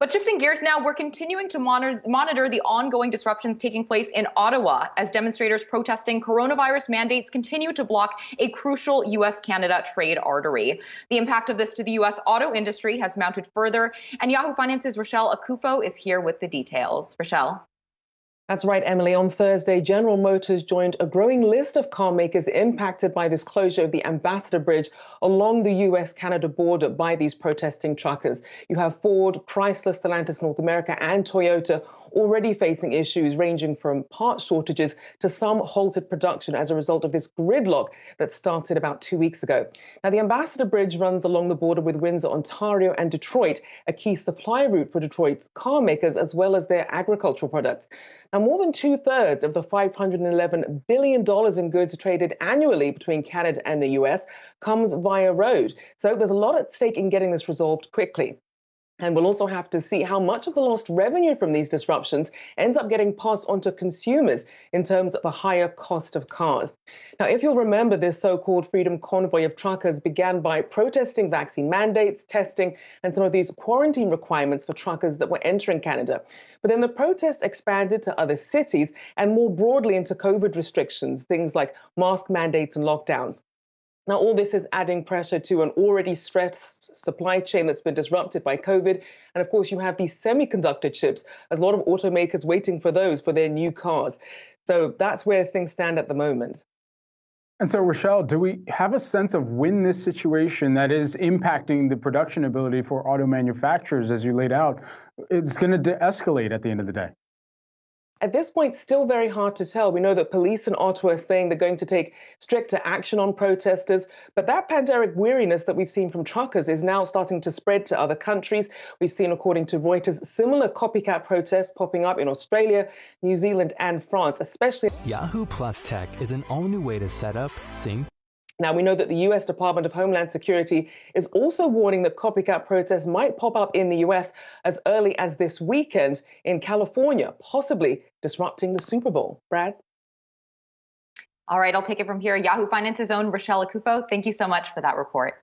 But shifting gears now, we're continuing to monitor the ongoing disruptions taking place in Ottawa as demonstrators protesting coronavirus mandates continue to block a crucial U.S. Canada trade artery. The impact of this to the U.S. auto industry has mounted further, and Yahoo Finance's Rachelle Akuffo is here with the details. Rachelle. That's right, Emily. On Thursday, General Motors joined a growing list of car makers impacted by this closure of the Ambassador Bridge along the U.S. Canada border by these protesting truckers. You have Ford, Chrysler, Stellantis North America, and Toyota already facing issues ranging from part shortages to some halted production as a result of this gridlock that started about 2 weeks ago. Now, the Ambassador Bridge runs along the border with Windsor, Ontario, and Detroit, a key supply route for Detroit's car makers as well as their agricultural products. Now, more than two-thirds of the $511 billion in goods traded annually between Canada and the U.S. comes via road. So there's a lot at stake in getting this resolved quickly. And we'll also have to see how much of the lost revenue from these disruptions ends up getting passed on to consumers in terms of a higher cost of cars. Now, if you'll remember, this so-called Freedom Convoy of truckers began by protesting vaccine mandates, testing, and some of these quarantine requirements for truckers that were entering Canada. But then the protests expanded to other cities and more broadly into COVID restrictions, things like mask mandates and lockdowns. Now, all this is adding pressure to an already stressed supply chain that's been disrupted by COVID. And of course, you have these semiconductor chips, as a lot of automakers waiting for those for their new cars. So that's where things stand at the moment. And so, Rachelle, do we have a sense of when this situation that is impacting the production ability for auto manufacturers, as you laid out, is going to de-escalate at the end of the day? At this point, still very hard to tell. We know that police in Ottawa are saying they're going to take stricter action on protesters, but that pandemic weariness that we've seen from truckers is now starting to spread to other countries. We've seen, according to Reuters, similar copycat protests popping up in Australia, New Zealand, and France, especially. Yahoo Plus Tech is an all-new way to set up, sync. Now, we know that the U.S. Department of Homeland Security is also warning that copycat protests might pop up in the U.S. as early as this weekend in California, possibly disrupting the Super Bowl. Brad? All right, I'll take it from here. Yahoo Finance's own Rachelle Akuffo, thank you so much for that report.